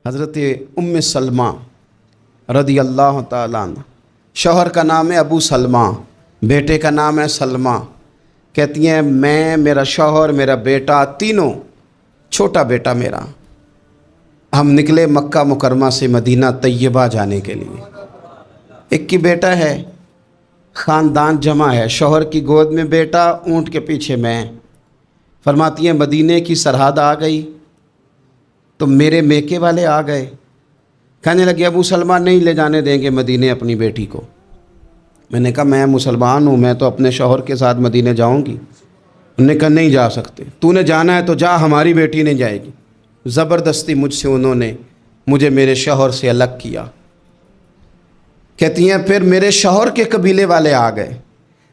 حضرت ام سلمہ رضی اللہ تعالیٰ عنہ، شوہر کا نام ہے ابو سلمہ، بیٹے کا نام ہے سلمہ۔ کہتی ہیں میں، میرا شوہر، میرا بیٹا، تینوں، چھوٹا بیٹا میرا، ہم نکلے مکہ مکرمہ سے مدینہ طیبہ جانے کے لیے۔ ایک کی بیٹا ہے، خاندان جمع ہے، شوہر کی گود میں بیٹا، اونٹ کے پیچھے میں۔ فرماتی ہیں مدینے کی سرحد آ گئی تو میرے میکے والے آ گئے، کہنے لگے ابو سلمہ نہیں لے جانے دیں گے مدینے اپنی بیٹی کو۔ میں نے کہا میں مسلمان ہوں، میں تو اپنے شوہر کے ساتھ مدینے جاؤں گی۔ انہوں نے کہا نہیں جا سکتے، تو نے جانا ہے تو جا، ہماری بیٹی نہیں جائے گی۔ زبردستی مجھ سے انہوں نے مجھے میرے شوہر سے الگ کیا۔ کہتی ہیں پھر میرے شوہر کے قبیلے والے آ گئے،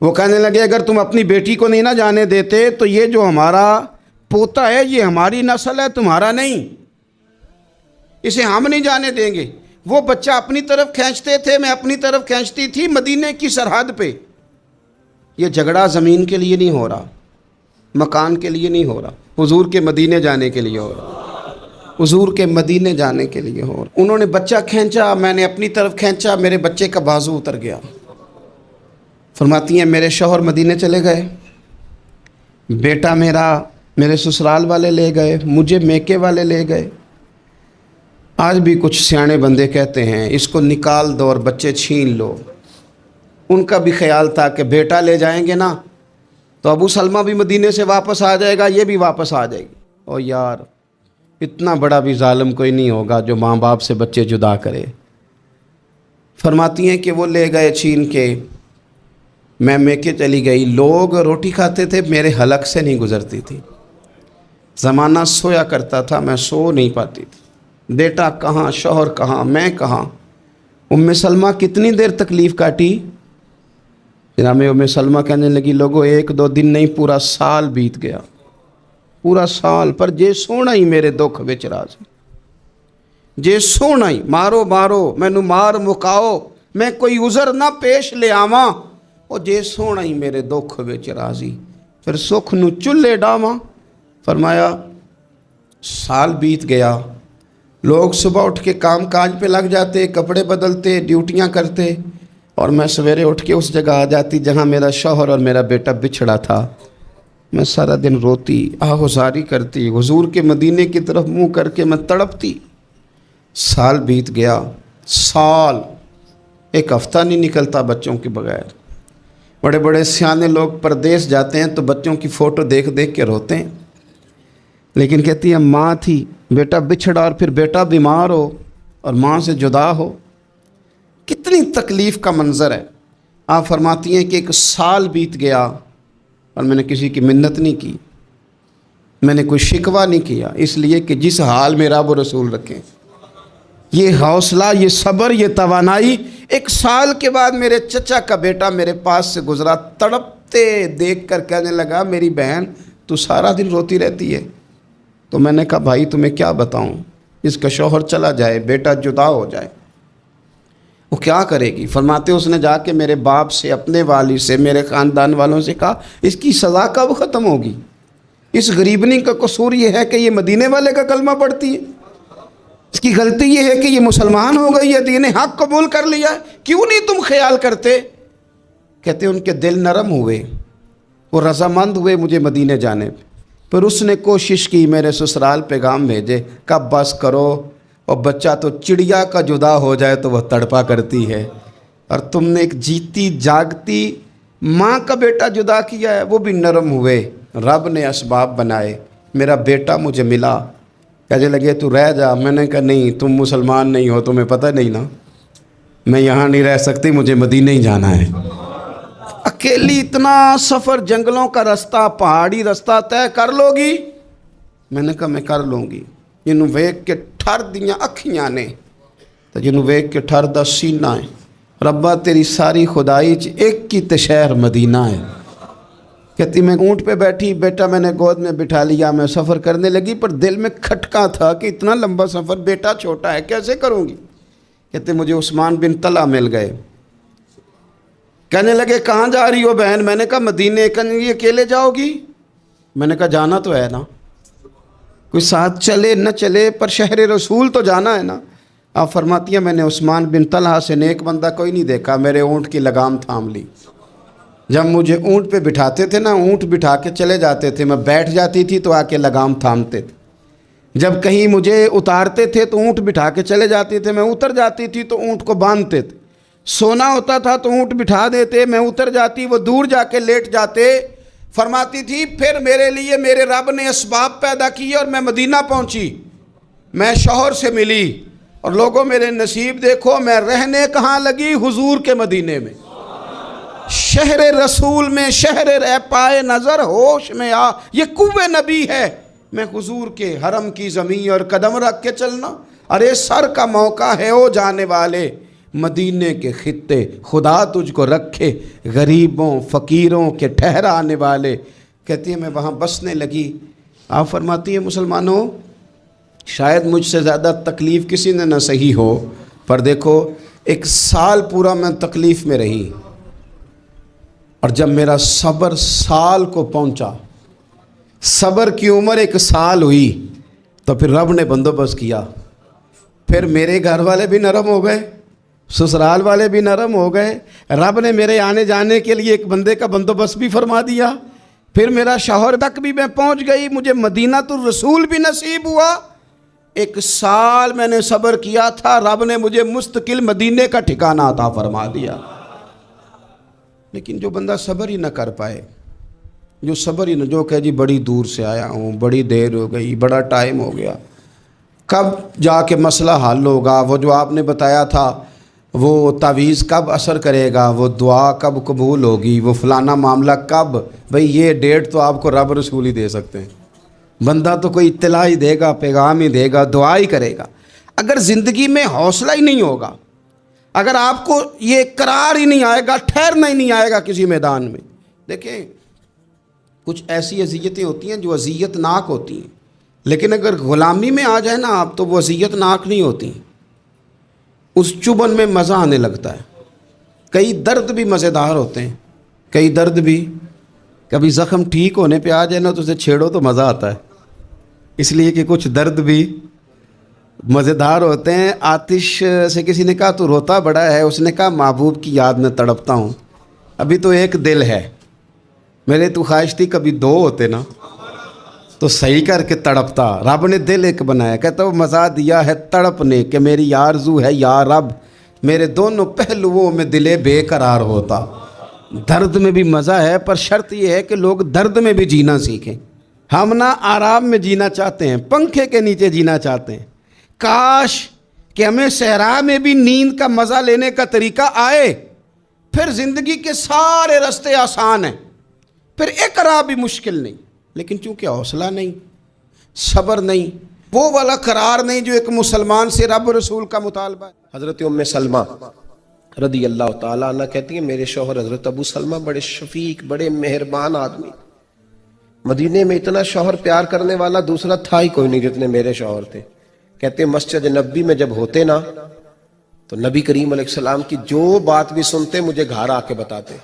وہ کہنے لگے اگر تم اپنی بیٹی کو نہیں نہ جانے دیتے تو یہ جو ہمارا پوتا ہے یہ ہماری نسل ہے، تمہارا نہیں، اسے ہم نہیں جانے دیں گے۔ وہ بچہ اپنی طرف کھینچتے تھے، میں اپنی طرف کھینچتی تھی، مدینے کی سرحد پہ۔ یہ جھگڑا زمین کے لیے نہیں ہو رہا، مکان کے لیے نہیں ہو رہا، حضور کے مدینے جانے کے لیے ہو رہا، حضور کے مدینے جانے کے لیے ہو رہا۔ انہوں نے بچہ کھینچا، میں نے اپنی طرف کھینچا، میرے بچے کا بازو اتر گیا۔ فرماتی ہیں میرے شوہر مدینے چلے گئے، بیٹا میرا میرے سسرال والے لے گئے، مجھے میکے والے لے گئے۔ آج بھی کچھ سیانے بندے کہتے ہیں اس کو نکال دو اور بچے چھین لو۔ ان کا بھی خیال تھا کہ بیٹا لے جائیں گے نا تو ابو سلمہ بھی مدینے سے واپس آ جائے گا، یہ بھی واپس آ جائے گی۔ اور یار اتنا بڑا بھی ظالم کوئی نہیں ہوگا جو ماں باپ سے بچے جدا کرے۔ فرماتی ہیں کہ وہ لے گئے چھین کے، میں میکے چلی گئی۔ لوگ روٹی کھاتے تھے، میرے حلق سے نہیں گزرتی تھی۔ زمانہ سویا کرتا تھا، میں سو نہیں پاتی تھی۔ بیٹا کہاں، شوہر کہاں، میں کہاں۔ ام سلمہ کتنی دیر تکلیف کاٹی؟ جناب ام سلمہ کہنے لگی لوگوں ایک دو دن نہیں پورا سال بیت گیا، پورا سال، پر جے سونا ہی میرے دکھ وچ راضی، جے سونا ہی مارو مارو مینوں مار مکاؤ، میں کوئی عذر نہ پیش لے آواں، او جے سونا ہی میرے دکھ وچ راضی، پھر سکھ نو چلے ڈاواں۔ فرمایا سال بیت گیا، لوگ صبح اٹھ کے کام کاج پہ لگ جاتے، کپڑے بدلتے، ڈیوٹیاں کرتے، اور میں سویرے اٹھ کے اس جگہ آ جاتی جہاں میرا شوہر اور میرا بیٹا بچھڑا تھا۔ میں سارا دن روتی، آہوزاری کرتی، حضور کے مدینے کی طرف منہ کر کے میں تڑپتی۔ سال بیت گیا، سال، ایک ہفتہ نہیں نکلتا بچوں کے بغیر۔ بڑے بڑے سیانے لوگ پردیس جاتے ہیں تو بچوں کی فوٹو دیکھ دیکھ کے روتے ہیں، لیکن کہتی ہیں ماں تھی، بیٹا بچھڑا اور پھر بیٹا بیمار ہو اور ماں سے جدا ہو، کتنی تکلیف کا منظر ہے۔ آپ فرماتی ہیں کہ ایک سال بیت گیا اور میں نے کسی کی منت نہیں کی، میں نے کوئی شکوہ نہیں کیا، اس لیے کہ جس حال میں رب و رسول رکھیں، یہ حوصلہ، یہ صبر، یہ توانائی۔ ایک سال کے بعد میرے چچا کا بیٹا میرے پاس سے گزرا، تڑپتے دیکھ کر کہنے لگا میری بہن تو سارا دن روتی رہتی ہے۔ تو میں نے کہا بھائی تمہیں کیا بتاؤں، اس کا شوہر چلا جائے، بیٹا جدا ہو جائے، وہ کیا کرے گی؟ فرماتے اس نے جا کے میرے باپ سے، اپنے والد سے، میرے خاندان والوں سے کہا اس کی سزا کب ختم ہوگی؟ اس غریبنی کا قصور یہ ہے کہ یہ مدینے والے کا کلمہ پڑھتی ہے، اس کی غلطی یہ ہے کہ یہ مسلمان ہو گئی ہے، دین حق قبول کر لیا ہے، کیوں نہیں تم خیال کرتے؟ کہتے ان کے دل نرم ہوئے، وہ رضامند ہوئے مجھے مدینے جانے پہ۔ پھر اس نے کوشش کی میرے سسرال پیغام بھیجے، کب بس کرو، اور بچہ تو چڑیا کا جدا ہو جائے تو وہ تڑپا کرتی ہے، اور تم نے ایک جیتی جاگتی ماں کا بیٹا جدا کیا ہے۔ وہ بھی نرم ہوئے، رب نے اسباب بنائے، میرا بیٹا مجھے ملا۔ کہنے لگے تو رہ جا، میں نے کہا نہیں، تم مسلمان نہیں ہو، تمہیں پتہ نہیں نا، میں یہاں نہیں رہ سکتی، مجھے مدینہ ہی جانا ہے۔ اکیلی اتنا سفر، جنگلوں کا رستہ، پہاڑی رستہ طے کر لو گی؟ میں نے کہا میں کر لوں گی۔ جنہوں ویک کے ٹھر دیاں اکھیاں نے تو جنہوں ویک کے ٹھر دا سینہ ہے، ربا تیری ساری خدائی ایک کی تے شہر مدینہ ہے۔ کہتی میں اونٹ پہ بیٹھی، بیٹا میں نے گود میں بٹھا لیا، میں سفر کرنے لگی، پر دل میں کھٹکا تھا کہ اتنا لمبا سفر، بیٹا چھوٹا ہے، کیسے کروں گی؟ کہتے مجھے عثمان بن طلحہ مل گئے، کہنے لگے کہاں جا رہی ہو بہن؟ میں نے کہا مدینے۔ کہنے لگے اکیلے جاؤ گی؟ میں نے کہا جانا تو ہے نا۔ کوئی ساتھ چلے نہ چلے پر شہر رسول تو جانا ہے نا. آپ فرماتی ہیں میں نے عثمان بن طلحہ سے نیک بندہ کوئی نہیں دیکھا, میرے اونٹ کی لگام تھام لی. جب مجھے اونٹ پہ بٹھاتے تھے نا, اونٹ بٹھا کے چلے جاتے تھے, میں بیٹھ جاتی تھی تو آ کے لگام تھامتے تھے. جب کہیں مجھے اتارتے تھے تو اونٹ بٹھا کے چلے جاتے تھے, میں اتر جاتی تھی تو اونٹ کو باندھتے تھے. سونا ہوتا تھا تو اونٹ بٹھا دیتے, میں اتر جاتی, وہ دور جا کے لیٹ جاتے. فرماتی تھی پھر میرے لیے میرے رب نے اسباب پیدا کیے اور میں مدینہ پہنچی. میں شوہر سے ملی اور لوگوں میرے نصیب دیکھو, میں رہنے کہاں لگی؟ حضور کے مدینے میں, شہر رسول میں, شہر رہ پائے نظر ہوش میں آ. یہ کوہ نبی ہے, میں حضور کے حرم کی زمین اور قدم رکھ کے چلنا. ارے سر کا موقع ہے او جانے والے, مدینے کے خطے خدا تجھ کو رکھے, غریبوں فقیروں کے ٹھہرانے والے. کہتی ہے میں وہاں بسنے لگی. آپ فرماتی ہیں مسلمانوں شاید مجھ سے زیادہ تکلیف کسی نے نہ سہی ہو, پر دیکھو 1 سال پورا میں تکلیف میں رہی, اور جب میرا صبر سال کو پہنچا, صبر کی عمر 1 سال ہوئی, تو پھر رب نے بندوبست کیا. پھر میرے گھر والے بھی نرم ہو گئے, سسرال والے بھی نرم ہو گئے. رب نے میرے آنے جانے کے لیے ایک بندے کا بندوبست بھی فرما دیا. پھر میرا شوہر تک بھی میں پہنچ گئی, مجھے مدینہ الرسول بھی نصیب ہوا. 1 سال میں نے صبر کیا تھا, رب نے مجھے مستقل مدینے کا ٹھکانہ عطا فرما دیا. لیکن جو بندہ صبر ہی نہ کر پائے, جو صبر ہی نہ, جو کہ جی بڑی دور سے آیا ہوں, بڑی دیر ہو گئی, بڑا ٹائم ہو گیا, کب جا کے مسئلہ حل ہوگا؟ وہ جو آپ نے بتایا تھا وہ تعویذ کب اثر کرے گا, وہ دعا کب قبول ہوگی, وہ فلانا معاملہ کب؟ بھئی یہ ڈیٹ تو آپ کو رب رسول ہی دے سکتے ہیں. بندہ تو کوئی اطلاع ہی دے گا, پیغام ہی دے گا, دعا ہی کرے گا. اگر زندگی میں حوصلہ ہی نہیں ہوگا, اگر آپ کو یہ قرار ہی نہیں آئے گا, ٹھہرنا ہی نہیں آئے گا کسی میدان میں. دیکھیں کچھ ایسی اذیتیں ہوتی ہیں جو اذیت ناک ہوتی ہیں, لیکن اگر غلامی میں آ جائے نا آپ تو وہ اذیت ناک نہیں ہوتی. اس چبھن میں مزہ آنے لگتا ہے. کئی درد بھی مزیدار ہوتے ہیں, کئی درد بھی, کبھی زخم ٹھیک ہونے پہ آ جائے نا تو اسے چھیڑو تو مزہ آتا ہے, اس لیے کہ کچھ درد بھی مزیدار ہوتے ہیں. آتش سے کسی نے کہا تو روتا بڑا ہے, اس نے کہا محبوب کی یاد میں تڑپتا ہوں, ابھی تو ایک دل ہے, میرے تو خواہش تھی کبھی 2 ہوتے نا تو صحیح کر کے تڑپتا. رب نے دل ایک بنایا, کہتا وہ مزہ دیا ہے تڑپنے کہ میری آرزو ہے یا رب میرے دونوں پہلوؤں میں دل بے قرار ہوتا. درد میں بھی مزہ ہے, پر شرط یہ ہے کہ لوگ درد میں بھی جینا سیکھیں. ہم نہ آرام میں جینا چاہتے ہیں, پنکھے کے نیچے جینا چاہتے ہیں. کاش کہ ہمیں صحرا میں بھی نیند کا مزہ لینے کا طریقہ آئے, پھر زندگی کے سارے راستے آسان ہیں, پھر اقرا بھی مشکل نہیں. لیکن چونکہ حوصلہ نہیں, صبر نہیں, وہ والا قرار نہیں جو ایک مسلمان سے رب رسول کا مطالبہ ہے. حضرت ام سلمہ رضی اللہ تعالیٰ عنہ کہتی ہیں میرے شوہر حضرت ابو سلمہ بڑے شفیق, بڑے مہربان آدمی. مدینے میں اتنا شوہر پیار کرنے والا دوسرا تھا ہی کوئی نہیں جتنے میرے شوہر تھے. کہتے ہیں مسجد نبی میں جب ہوتے نا تو نبی کریم علیہ السلام کی جو بات بھی سنتے مجھے گھر آ کے بتاتے.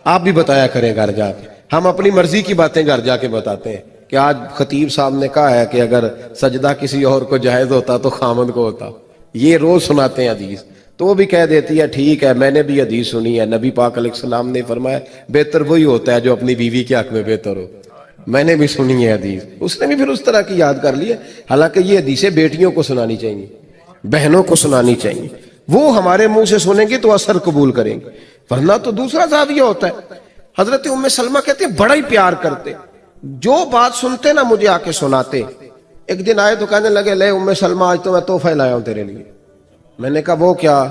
آپ بھی بتایا کریں گھر جا کے, ہم اپنی مرضی کی باتیں گھر جا کے بتاتے ہیں کہ آج خطیب صاحب نے کہا ہے کہ اگر سجدہ کسی اور کو جائز ہوتا تو خامند کو ہوتا. یہ روز سناتے ہیں حدیث, تو وہ بھی کہہ دیتی ہے ٹھیک ہے میں نے بھی حدیث سنی ہے, نبی پاک علیہ السلام نے فرمایا بہتر وہی ہوتا ہے جو اپنی بیوی کے حق میں بہتر ہو. میں نے بھی سنی ہے حدیث, اس نے بھی پھر اس طرح کی یاد کر لی ہے. حالانکہ یہ حدیثیں بیٹیوں کو سنانی چاہیے, بہنوں کو سنانی چاہیے, وہ ہمارے منہ سے سنیں گے تو اثر قبول کریں گے, ورنہ تو دوسرا زاویہ ہوتا ہے. حضرت ام سلمہ کہتے ہیں بڑا ہی پیار کرتے, جو بات سنتے نا مجھے آ کے سناتے. ایک دن آئے تو کہنے لگے لے ام سلمہ آج تو میں تحفہ لایا ہوں تیرے لیے. میں نے کہا وہ کیا؟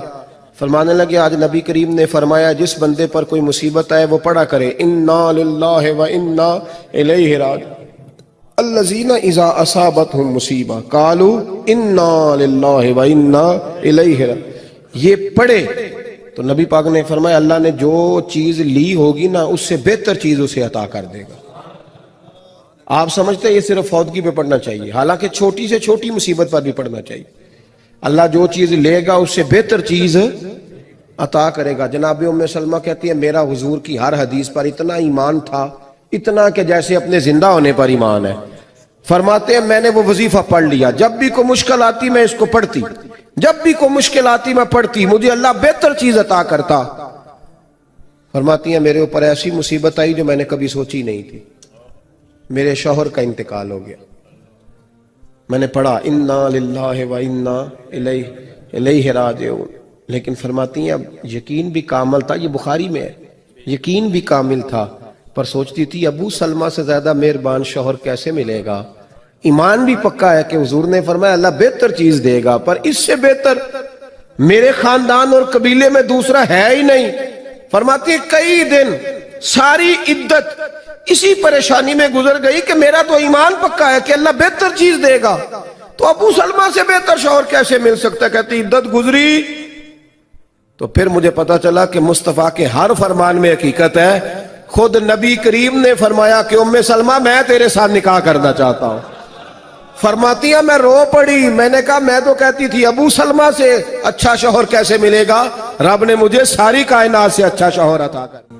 فرمانے لگے آج نبی کریم نے فرمایا جس بندے پر کوئی مصیبت آئے وہ پڑھا کرے انا للہ و انا الیہ راجعون الذین اذا اصابتهم مصیبہ قالوا انا للہ و انا الیہ راجعون. یہ پڑھے تو نبی پاک نے فرمایا اللہ نے جو چیز لی ہوگی نا اس سے بہتر چیز اسے عطا کر دے گا. آپ سمجھتے ہیں یہ صرف فوتگی پہ پڑھنا چاہیے, حالانکہ چھوٹی سے چھوٹی مصیبت پر بھی پڑھنا چاہیے. اللہ جو چیز لے گا اس سے بہتر چیز عطا کرے گا. جناب ام سلمہ کہتی ہے میرا حضور کی ہر حدیث پر اتنا ایمان تھا, اتنا کہ جیسے اپنے زندہ ہونے پر ایمان ہے. فرماتے ہیں میں نے وہ وظیفہ پڑھ لیا، جب بھی کوئی مشکل آتی میں اس کو پڑھتی، جب بھی کوئی مشکل آتی میں پڑھتی، مجھے اللہ بہتر چیز عطا کرتا۔ فرماتی ہیں میرے اوپر ایسی مصیبت آئی جو میں نے کبھی سوچی نہیں تھی، میرے شوہر کا انتقال ہو گیا۔ میں نے پڑھا انا للہ و انا الیہ راجعون، لیکن فرماتی ہیں اب یقین بھی کامل تھا، یہ بخاری میں ہے، یقین بھی کامل تھا، پر سوچتی تھی ابو سلمہ سے زیادہ مہربان شوہر کیسے ملے گا۔ ایمان بھی پکا ہے کہ حضور نے فرمایا اللہ بہتر چیز دے گا، پر اس سے بہتر میرے خاندان اور قبیلے میں دوسرا ہے ہی نہیں۔ فرماتی ہے کئی دن ساری عدت اسی پریشانی میں گزر گئی کہ میرا تو ایمان پکا ہے کہ اللہ بہتر چیز دے گا، تو ابو سلمہ سے بہتر شوہر کیسے مل سکتا ہے۔ کہتی عدت گزری تو پھر مجھے پتا چلا کہ مصطفیٰ کے ہر فرمان میں حقیقت ہے۔ خود نبی کریم نے فرمایا کہ ام سلمہ میں تیرے ساتھ نکاح کرنا چاہتا ہوں۔ فرماتی ہیں میں رو پڑی، میں نے کہا میں تو کہتی تھی ابو سلمہ سے اچھا شوہر کیسے ملے گا، رب نے مجھے ساری کائنات سے اچھا شوہر عطا کر